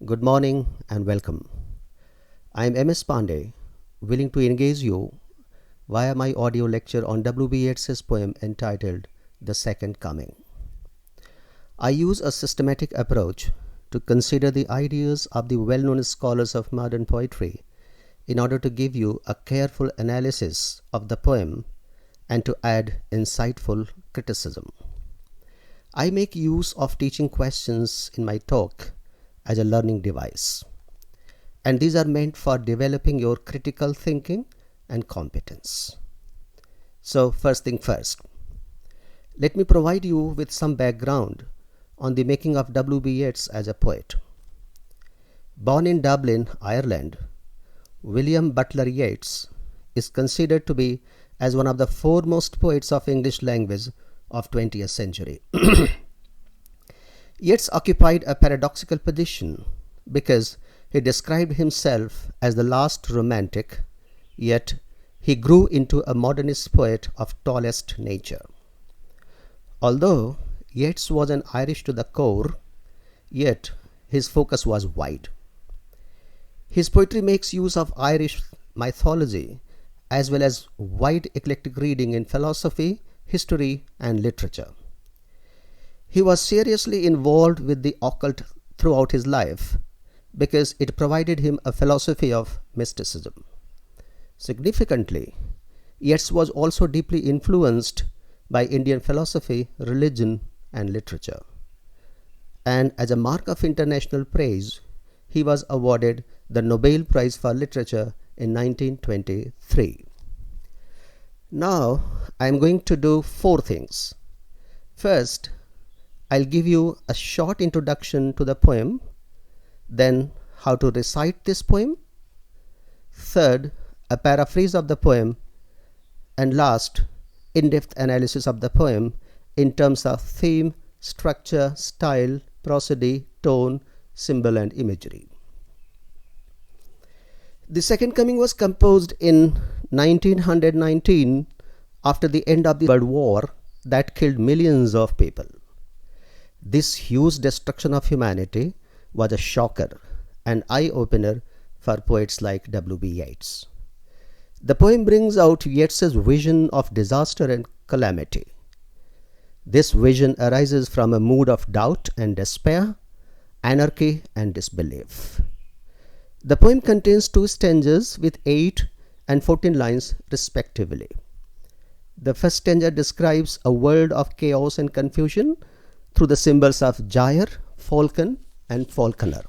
Good morning and welcome. I am MS Pandey, willing to engage you via my audio lecture on W.B. Yeats's poem entitled The Second Coming. I use a systematic approach to consider the ideas of the well-known scholars of modern poetry in order to give you a careful analysis of the poem and to add insightful criticism. I make use of teaching questions in my talk as a learning device, and these are meant for developing your critical thinking and competence. So first thing first, let me provide you with some background on the making of W.B. Yeats as a poet. Born in Dublin, Ireland, William Butler Yeats is considered to be as one of the foremost poets of English language of 20th century. Yeats occupied a paradoxical position because he described himself as the last romantic, yet he grew into a modernist poet of tallest nature. Although Yeats was an Irish to the core, yet his focus was wide. His poetry makes use of Irish mythology as well as wide eclectic reading in philosophy, history, and literature. He was seriously involved with the occult throughout his life because it provided him a philosophy of mysticism. Significantly, Yeats was also deeply influenced by Indian philosophy, religion, and literature. And as a mark of international praise, he was awarded the Nobel Prize for Literature in 1923. Now, I am going to do four things. First, I'll give you a short introduction to the poem, then how to recite this poem, third, a paraphrase of the poem, and last, in-depth analysis of the poem in terms of theme, structure, style, prosody, tone, symbol, and imagery. The Second Coming was composed in 1919 after the end of the World War that killed millions of people. This huge destruction of humanity was a shocker and eye-opener for poets like W.B. Yeats. The poem brings out Yeats's vision of disaster and calamity. This vision arises from a mood of doubt and despair, anarchy and disbelief. The poem contains two stanzas with 8 and 14 lines respectively. The first stanza describes a world of chaos and confusion through the symbols of gyre, falcon, and falconer.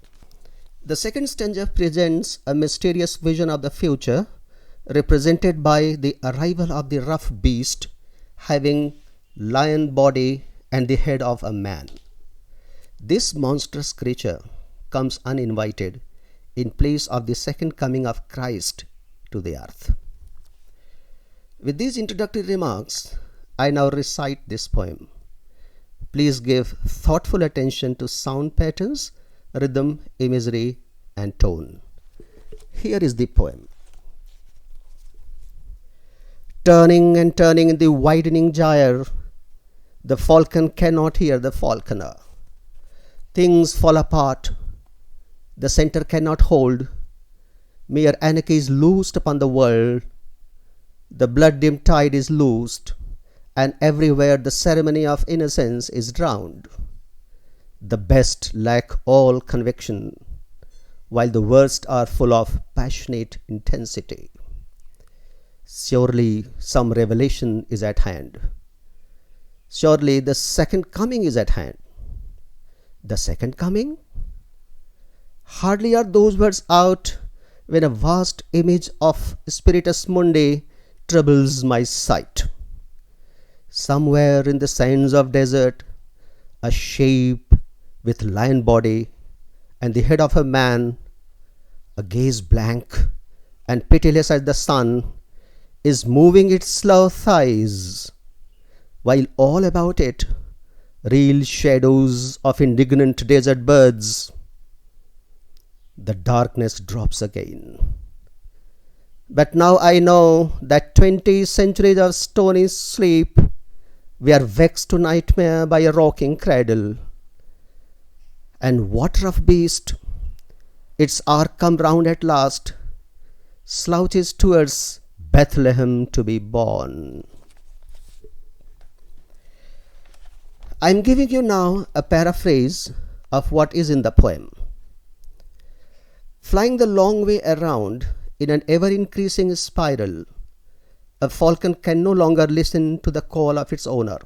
The second stanza presents a mysterious vision of the future, represented by the arrival of the rough beast having lion body and the head of a man. This monstrous creature comes uninvited in place of the second coming of Christ to the earth. With these introductory remarks, I now recite this poem. Please give thoughtful attention to sound patterns, rhythm, imagery, and tone. Here is the poem. Turning and turning in the widening gyre, the falcon cannot hear the falconer. Things fall apart, the center cannot hold. Mere anarchy is loosed upon the world. The blood-dimmed tide is loosed, and everywhere the ceremony of innocence is drowned. The best lack all conviction, while the worst are full of passionate intensity. Surely some revelation is at hand. Surely the second coming is at hand. The second coming? Hardly are those words out when a vast image of Spiritus Mundi troubles my sight. Somewhere in the sands of desert, a shape with lion body and the head of a man, a gaze blank and pitiless as the sun, is moving its slow thighs, while all about it reel shadows of indignant desert birds. The darkness drops again. But now I know that 20 centuries of stony sleep were vexed to nightmare by a rocking cradle. And what rough beast its hour come round at last, slouches towards Bethlehem to be born. I am giving you now a paraphrase of what is in the poem. Flying the long way around in an ever-increasing spiral, a falcon can no longer listen to the call of its owner.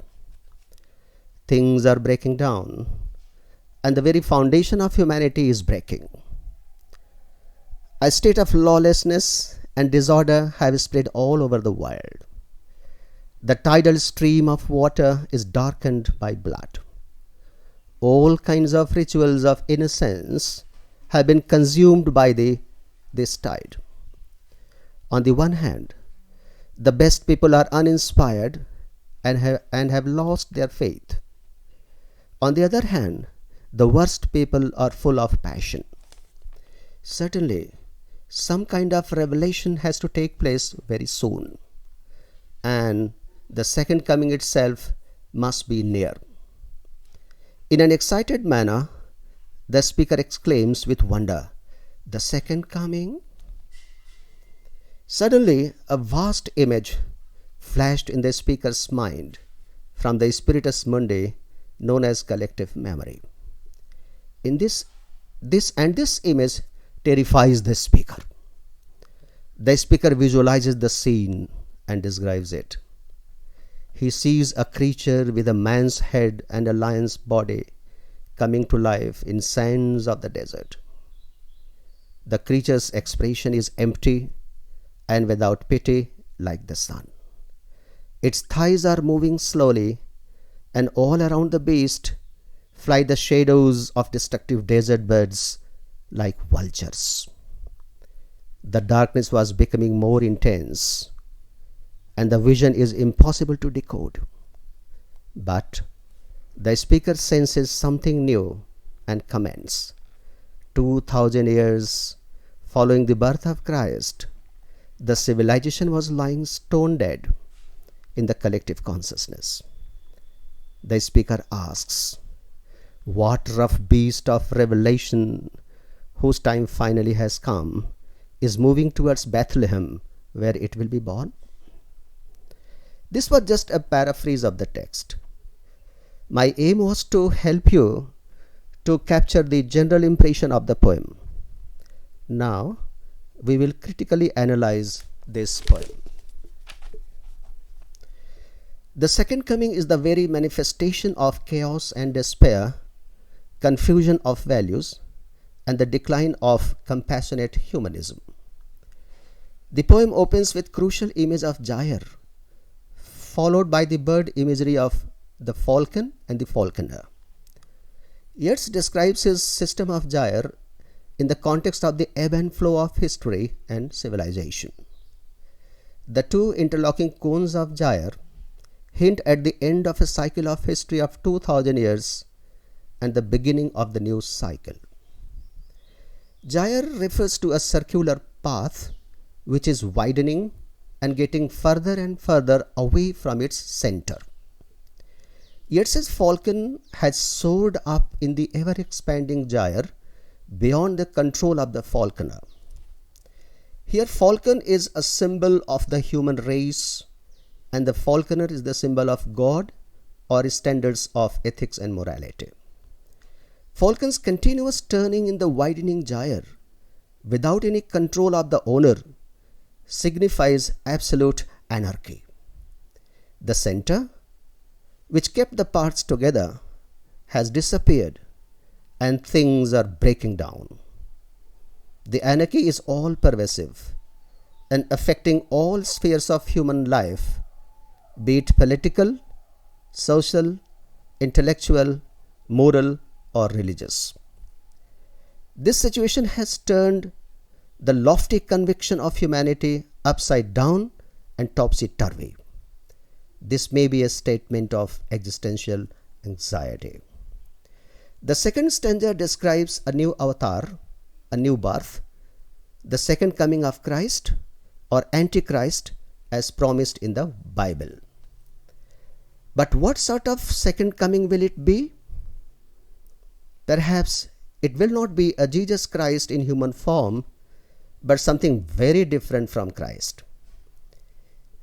Things are breaking down, and the very foundation of humanity is breaking. A state of lawlessness and disorder have spread all over the world. The tidal stream of water is darkened by blood. All kinds of rituals of innocence have been consumed by this tide. On the one hand, the best people are uninspired and have lost their faith. On the other hand, the worst people are full of passion. Certainly, some kind of revelation has to take place very soon, and the second coming itself must be near. In an excited manner, the speaker exclaims with wonder, "The second coming?" Suddenly, a vast image flashed in the speaker's mind from the spiritus mundi known as collective memory. In this image terrifies the speaker. The speaker visualizes the scene and describes it. He sees a creature with a man's head and a lion's body coming to life in sands of the desert. The creature's expression is empty and without pity, like the sun. Its thighs are moving slowly, and all around the beast fly the shadows of destructive desert birds like vultures. The darkness was becoming more intense, and the vision is impossible to decode. But the speaker senses something new and comments. 2000 years following the birth of Christ, the civilization was lying stone dead in the collective consciousness. The speaker asks, "What rough beast of revelation, whose time finally has come, is moving towards Bethlehem, where it will be born?" This was just a paraphrase of the text. My aim was to help you to capture the general impression of the poem. Now, we will critically analyze this poem. The second coming is the very manifestation of chaos and despair, confusion of values, and the decline of compassionate humanism. The poem opens with crucial image of Jair, followed by the bird imagery of the falcon and the falconer. Yeats describes his system of Jair in the context of the ebb and flow of history and civilization. The two interlocking cones of Jair hint at the end of a cycle of history of 2000 years and the beginning of the new cycle. Jair refers to a circular path which is widening and getting further and further away from its center. Yeats's falcon has soared up in the ever-expanding Jair beyond the control of the falconer. Here, falcon is a symbol of the human race, and the falconer is the symbol of God or standards of ethics and morality. Falcon's continuous turning in the widening Jair without any control of the owner signifies absolute anarchy. The center, which kept the parts together, has disappeared and things are breaking down. The anarchy is all pervasive and affecting all spheres of human life, be it political, social, intellectual, moral, or religious. This situation has turned the lofty conviction of humanity upside down and topsy-turvy. This may be a statement of existential anxiety. The second stanza describes a new avatar, a new birth, the second coming of Christ or Antichrist as promised in the Bible. But what sort of second coming will it be? Perhaps it will not be a Jesus Christ in human form, but something very different from Christ.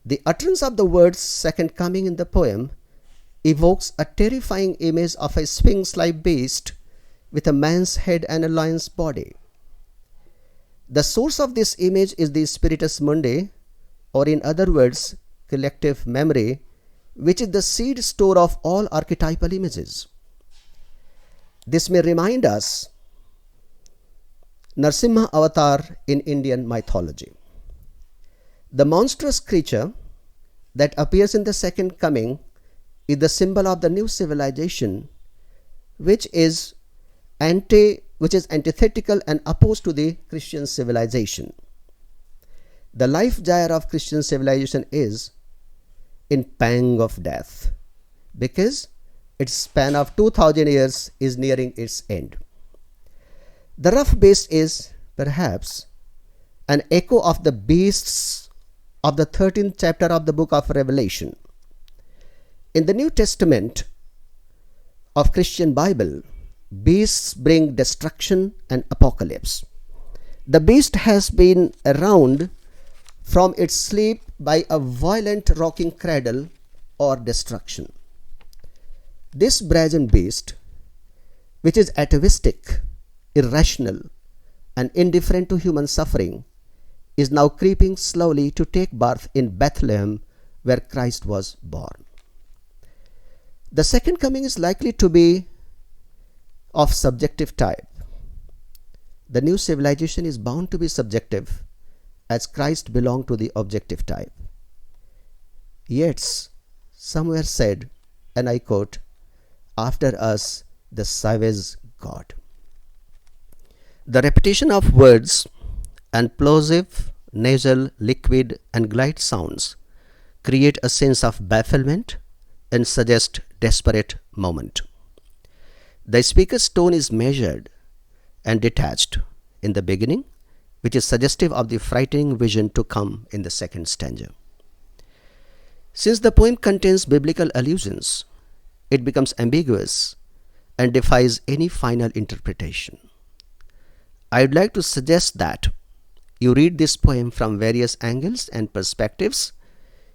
The utterance of the words second coming in the poem evokes a terrifying image of a sphinx-like beast with a man's head and a lion's body. The source of this image is the spiritus mundi, or in other words, collective memory, which is the seed store of all archetypal images. This may remind us Narsimha avatar in Indian mythology. The monstrous creature that appears in the second coming is the symbol of the new civilization, which is antithetical and opposed to the Christian civilization. The life gyre of Christian civilization is in pang of death, because its span of 2000 years is nearing its end. The rough beast is perhaps an echo of the beasts of the 13th chapter of the book of Revelation. In the New Testament of Christian Bible, beasts bring destruction and apocalypse. The beast has been around from its sleep by a violent rocking cradle or destruction. This brazen beast, which is atavistic, irrational, and indifferent to human suffering, is now creeping slowly to take birth in Bethlehem, where Christ was born. The second coming is likely to be of subjective type. The new civilization is bound to be subjective, as Christ belonged to the objective type. Yeats somewhere said, and I quote, "After us the savage God." The repetition of words and plosive, nasal, liquid, and glide sounds create a sense of bafflement and suggest desperate moment. The speaker's tone is measured and detached in the beginning, which is suggestive of the frightening vision to come in the second stanza. Since the poem contains biblical allusions, it becomes ambiguous and defies any final interpretation. I would like to suggest that you read this poem from various angles and perspectives,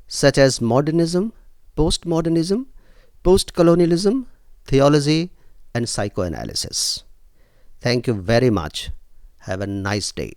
such as modernism, postmodernism, postcolonialism, theology, and psychoanalysis. Thank you very much. Have a nice day.